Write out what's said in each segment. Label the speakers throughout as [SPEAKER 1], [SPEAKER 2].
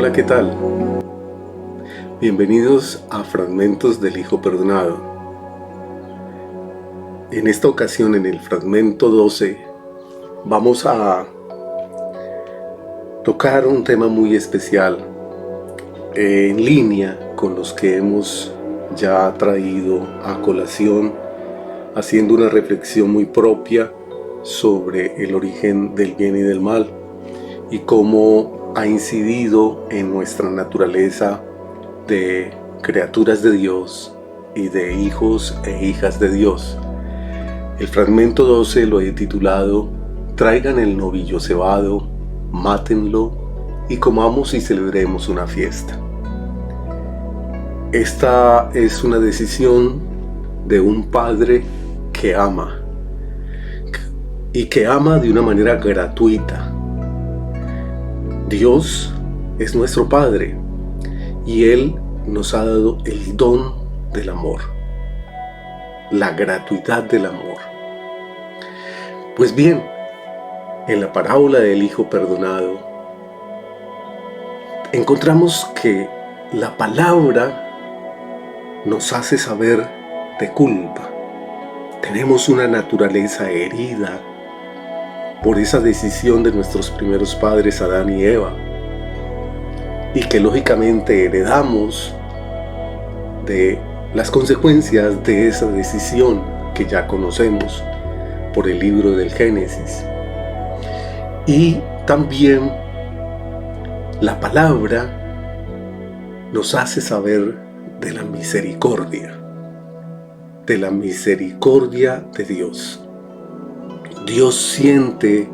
[SPEAKER 1] Hola, ¿qué tal? Bienvenidos a Fragmentos del Hijo Perdonado. En esta ocasión, en el fragmento 12, vamos a tocar un tema muy especial en línea con los que hemos ya traído a colación, haciendo una reflexión muy propia sobre el origen del bien y del mal y cómo ha incidido en nuestra naturaleza de criaturas de Dios y de hijos e hijas de Dios. El fragmento 12 lo he titulado Traigan el novillo cebado, mátenlo y comamos y celebremos una fiesta. Esta es una decisión de un padre que ama y que ama de una manera gratuita. Dios es nuestro Padre y Él nos ha dado el don del amor, la gratuidad del amor. Pues bien, en la parábola del Hijo Perdonado, encontramos que la palabra nos hace saber de culpa. Tenemos una naturaleza herida por esa decisión de nuestros primeros padres, Adán y Eva, y que lógicamente heredamos de las consecuencias de esa decisión que ya conocemos por el libro del Génesis. Y también la palabra nos hace saber de la misericordia de Dios. Dios siente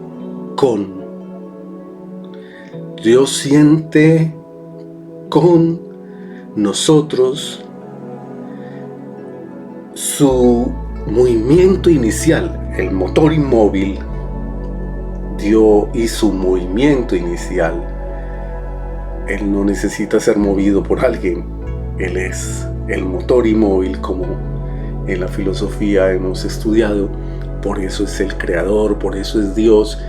[SPEAKER 1] con movimiento su movimiento inicial, el motor inmóvil hizo movimiento inicial. Él no necesita ser movido por alguien, Él es el motor inmóvil, como en la filosofía hemos estudiado. Por eso es el creador, por eso es Dios.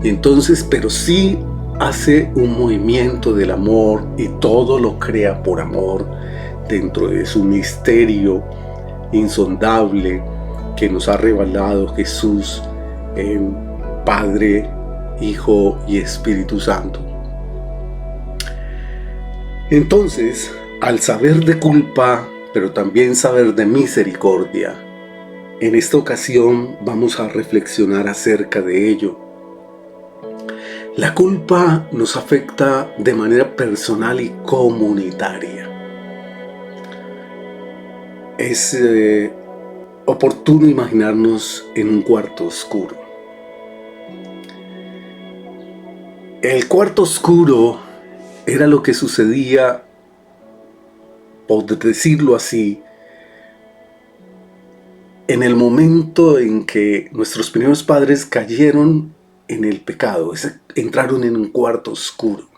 [SPEAKER 1] Entonces, pero sí hace un movimiento del amor y todo lo crea por amor dentro de su misterio insondable que nos ha revelado Jesús en Padre, Hijo y Espíritu Santo. Entonces, al saber de culpa, pero también saber de misericordia, en esta ocasión vamos a reflexionar acerca de ello. La culpa nos afecta de manera personal y comunitaria. Es oportuno imaginarnos en un cuarto oscuro. El cuarto oscuro era lo que sucedía, por decirlo así, en el momento en que nuestros primeros padres cayeron en el pecado, entraron en un cuarto oscuro.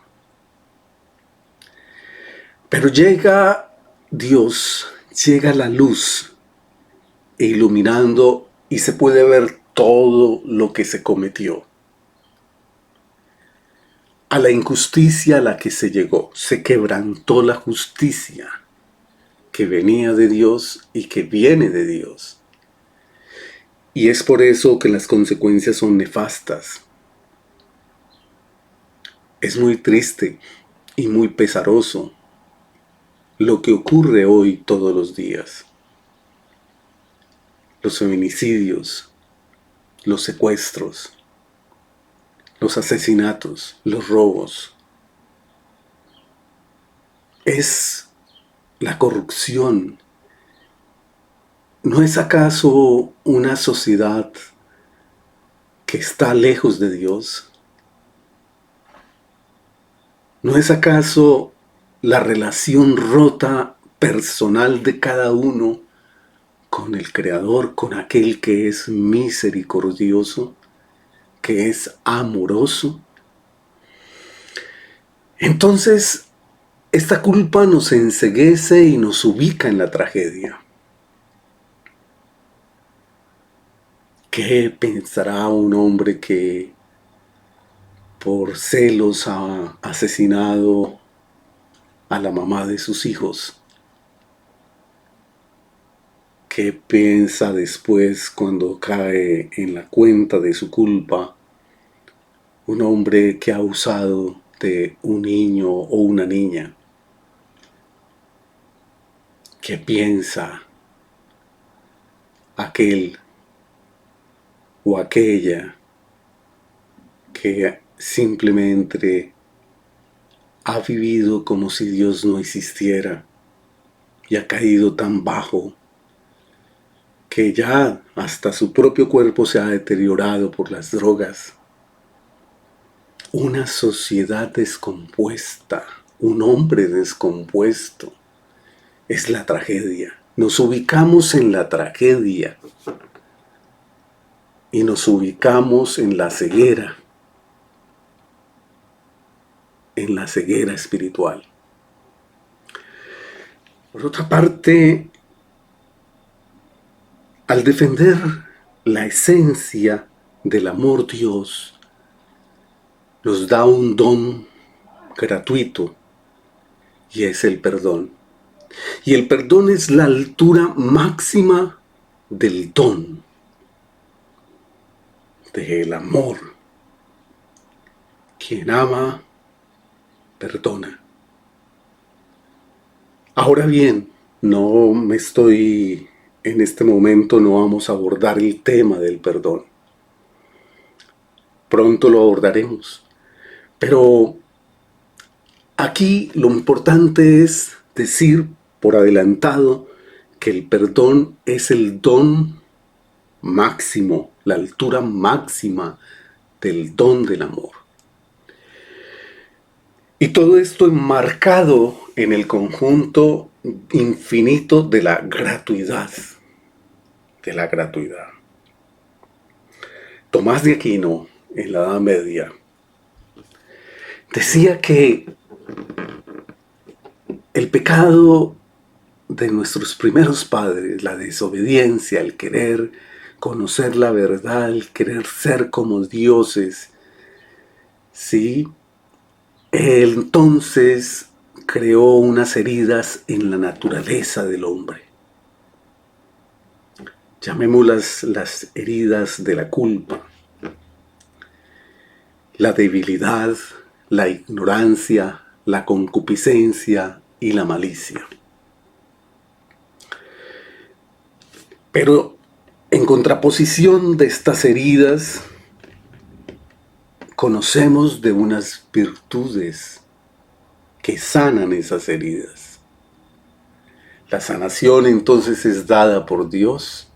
[SPEAKER 1] Pero llega Dios, llega la luz, iluminando y se puede ver todo lo que se cometió. A la injusticia a la que se llegó, se quebrantó la justicia que venía de Dios y que viene de Dios. Y es por eso que las consecuencias son nefastas. Es muy triste y muy pesaroso lo que ocurre hoy todos los días. Los feminicidios, los secuestros, los asesinatos, los robos. Es la corrupción. ¿No es acaso una sociedad que está lejos de Dios? ¿No es acaso la relación rota personal de cada uno con el Creador, con aquel que es misericordioso, que es amoroso? Entonces, esta culpa nos enceguece y nos ubica en la tragedia. ¿Qué pensará un hombre que por celos ha asesinado a la mamá de sus hijos? ¿Qué piensa después cuando cae en la cuenta de su culpa un hombre que ha abusado de un niño o una niña? ¿Qué piensa aquel o aquella que simplemente ha vivido como si Dios no existiera y ha caído tan bajo que ya hasta su propio cuerpo se ha deteriorado por las drogas? Una sociedad descompuesta, un hombre descompuesto, es la tragedia. Nos ubicamos en la tragedia y nos ubicamos en la ceguera espiritual. Por otra parte, al defender la esencia del amor, Dios nos da un don gratuito y es el perdón. Y el perdón es la altura máxima del don, del amor. Quien ama, perdona. Ahora bien, en este momento no vamos a abordar el tema del perdón. Pronto lo abordaremos. Pero aquí lo importante es decir por adelantado que el perdón es el don máximo, la altura máxima del don del amor. Y todo esto enmarcado en el conjunto infinito de la gratuidad. De la gratuidad. Tomás de Aquino, en la Edad Media, decía que el pecado de nuestros primeros padres, la desobediencia, el querer conocer la verdad, el querer ser como dioses, ¿sí? Entonces creó unas heridas en la naturaleza del hombre. Llamémoslas las heridas de la culpa, la debilidad, la ignorancia, la concupiscencia y la malicia. Pero en contraposición de estas heridas, conocemos de unas virtudes que sanan esas heridas. La sanación entonces es dada por Dios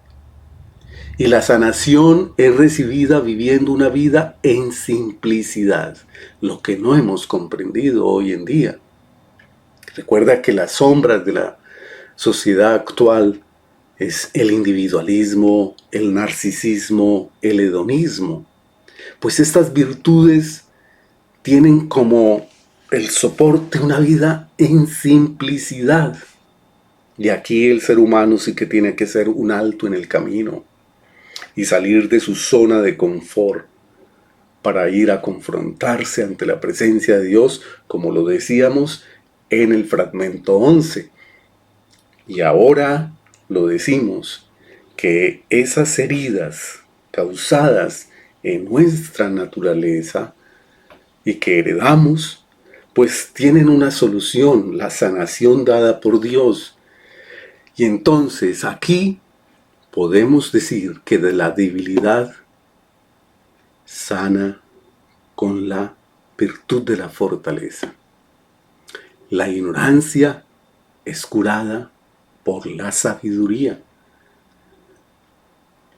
[SPEAKER 1] y la sanación es recibida viviendo una vida en simplicidad, lo que no hemos comprendido hoy en día. Recuerda que las sombras de la sociedad actual es el individualismo, el narcisismo, el hedonismo. Pues estas virtudes tienen como el soporte una vida en simplicidad. Y aquí el ser humano sí que tiene que ser un alto en el camino y salir de su zona de confort para ir a confrontarse ante la presencia de Dios, como lo decíamos en el fragmento 11. Y ahora lo decimos, que esas heridas causadas en nuestra naturaleza y que heredamos, pues tienen una solución, la sanación dada por Dios. Y entonces aquí podemos decir que de la debilidad sana con la virtud de la fortaleza. La ignorancia es curada por la sabiduría.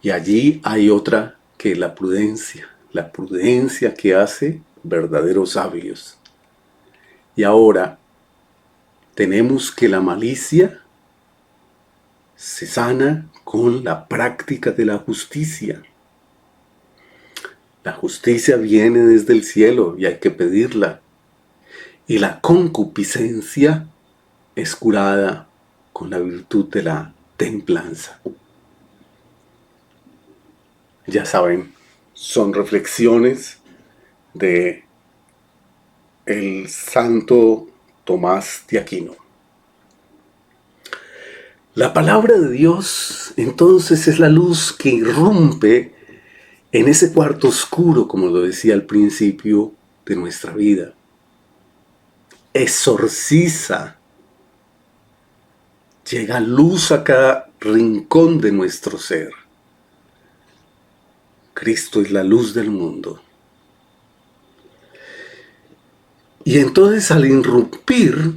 [SPEAKER 1] Y allí hay otra que la prudencia que hace verdaderos sabios. Y ahora tenemos que la malicia se sana con la práctica de la justicia. La justicia viene desde el cielo y hay que pedirla. Y la concupiscencia es curada con la virtud de la templanza. Ya saben, son reflexiones de el santo Tomás de Aquino. La palabra de Dios entonces es la luz que irrumpe en ese cuarto oscuro, como lo decía al principio, de nuestra vida. Exorciza, llega luz a cada rincón de nuestro ser. Cristo es la luz del mundo. Y entonces al irrumpir,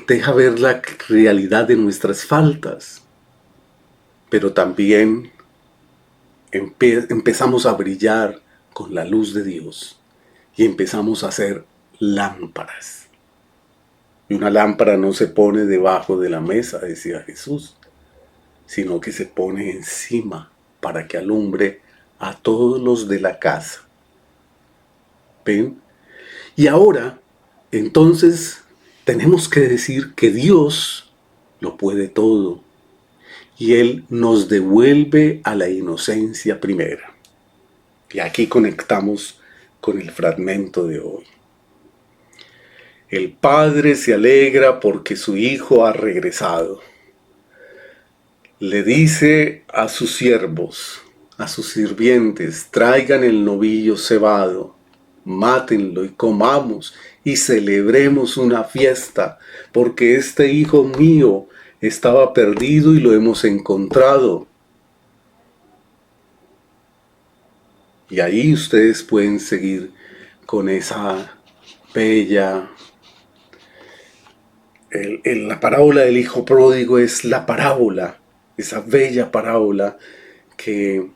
[SPEAKER 1] deja ver la realidad de nuestras faltas, pero también empezamos a brillar con la luz de Dios y empezamos a hacer lámparas. Y una lámpara no se pone debajo de la mesa, decía Jesús, sino que se pone encima para que alumbre a todos los de la casa. ¿Ven? Y ahora, entonces, tenemos que decir que Dios lo puede todo y Él nos devuelve a la inocencia primera. Y aquí conectamos con el fragmento de hoy. El padre se alegra porque su hijo ha regresado. Le dice a sus siervos, a sus sirvientes, traigan el novillo cebado, mátenlo y comamos y celebremos una fiesta, porque este hijo mío estaba perdido y lo hemos encontrado. Y ahí ustedes pueden seguir con esa bella... La parábola del hijo pródigo es la parábola, esa bella parábola que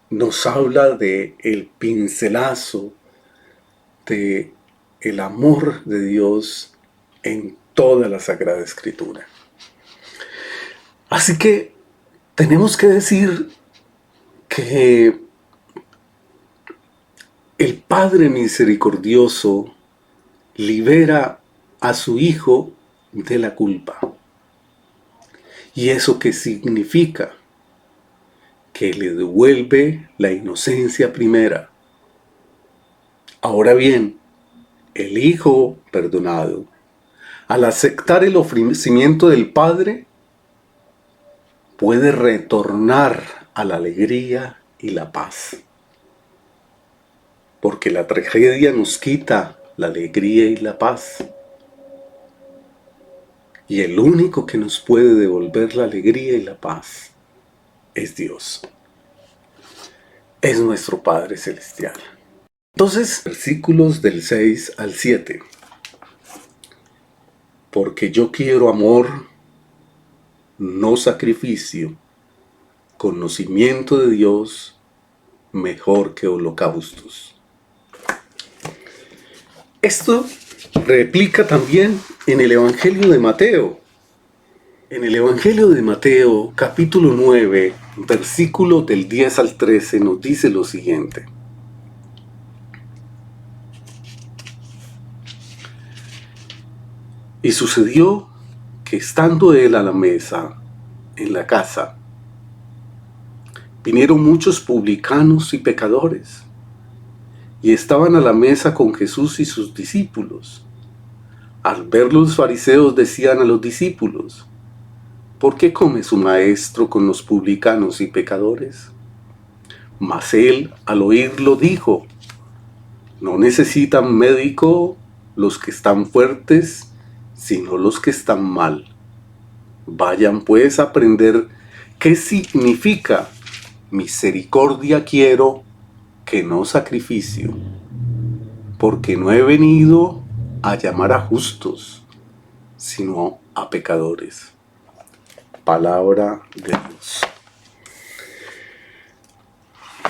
[SPEAKER 1] nos habla de el pincelazo de el amor de Dios en toda la Sagrada Escritura. Así que tenemos que decir que el Padre misericordioso libera a su hijo de la culpa. ¿Y eso qué significa? Que le devuelve la inocencia primera. Ahora bien, el hijo perdonado, al aceptar el ofrecimiento del Padre, puede retornar a la alegría y la paz. Porque la tragedia nos quita la alegría y la paz. Y el único que nos puede devolver la alegría y la paz es Dios. Es nuestro Padre Celestial. Entonces, versículos del 6 al 7. Porque yo quiero amor, no sacrificio, conocimiento de Dios mejor que holocaustos. Esto replica también en el Evangelio de Mateo. En el Evangelio de Mateo, capítulo 9, versículo del 10 al 13, nos dice lo siguiente. Y sucedió que estando él a la mesa en la casa, vinieron muchos publicanos y pecadores, y estaban a la mesa con Jesús y sus discípulos. Al ver los fariseos decían a los discípulos, ¿por qué come su maestro con los publicanos y pecadores? Mas él, al oírlo, dijo, no necesitan médico los que están fuertes, sino los que están mal. Vayan pues a aprender qué significa misericordia quiero, que no sacrificio, porque no he venido a llamar a justos, sino a pecadores. Palabra de Dios.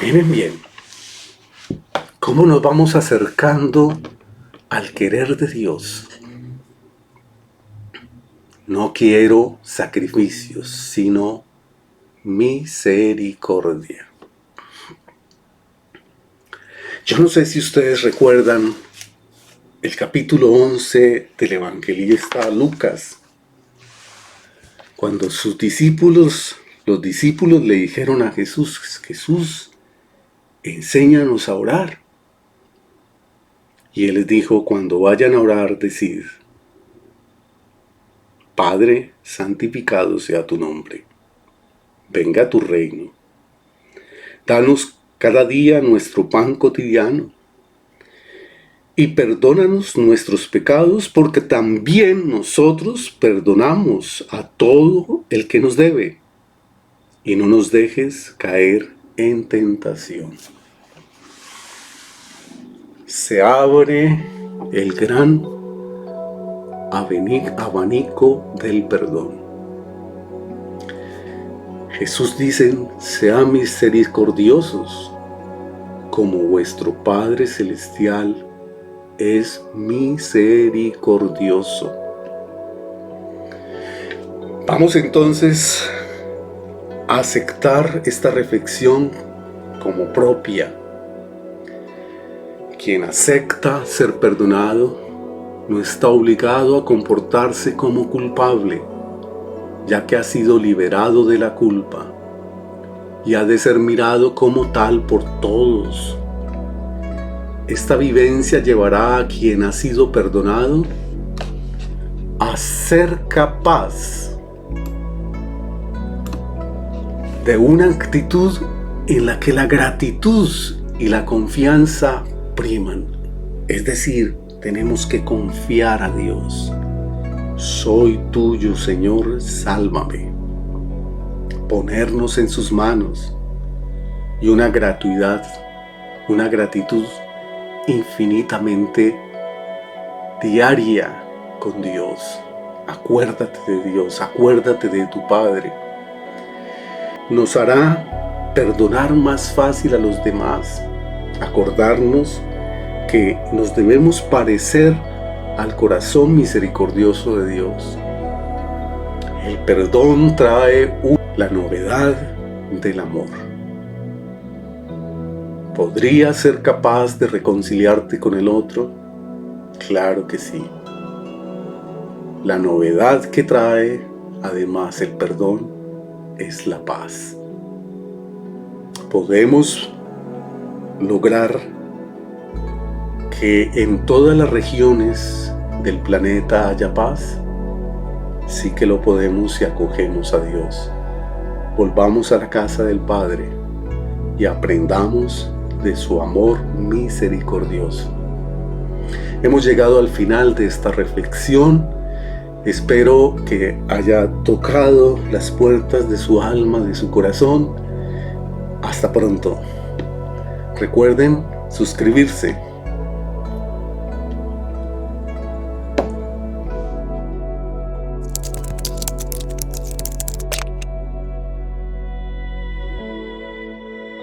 [SPEAKER 1] Miren bien, cómo nos vamos acercando al querer de Dios. No quiero sacrificios, sino misericordia. Yo no sé si ustedes recuerdan el capítulo 11 del evangelista Lucas, cuando los discípulos le dijeron a Jesús, Jesús, enséñanos a orar. Y Él les dijo, cuando vayan a orar, decid, Padre, santificado sea tu nombre, venga tu reino. Danos cada día nuestro pan cotidiano. Y perdónanos nuestros pecados, porque también nosotros perdonamos a todo el que nos debe. Y no nos dejes caer en tentación. Se abre el gran abanico del perdón. Jesús dice, sean misericordiosos, como vuestro Padre Celestial es misericordioso. Vamos entonces a aceptar esta reflexión como propia. Quien acepta ser perdonado no está obligado a comportarse como culpable, ya que ha sido liberado de la culpa y ha de ser mirado como tal por todos. Esta vivencia llevará a quien ha sido perdonado a ser capaz de una actitud en la que la gratitud y la confianza priman. Es decir, tenemos que confiar a Dios. Soy tuyo, Señor, sálvame. Ponernos en sus manos y una gratitud infinitamente diaria con Dios. Acuérdate de Dios, acuérdate de tu Padre. Nos hará perdonar más fácil a los demás, acordarnos que nos debemos parecer al corazón misericordioso de Dios. El perdón trae la novedad del amor. ¿Podrías ser capaz de reconciliarte con el otro? Claro que sí. La novedad que trae, además, el perdón es la paz. Podemos lograr que en todas las regiones del planeta haya paz. Sí que lo podemos si acogemos a Dios. Volvamos a la casa del Padre y aprendamos de su amor misericordioso. Hemos llegado al final de esta reflexión. Espero que haya tocado las puertas de su alma, de su corazón. Hasta pronto. Recuerden suscribirse,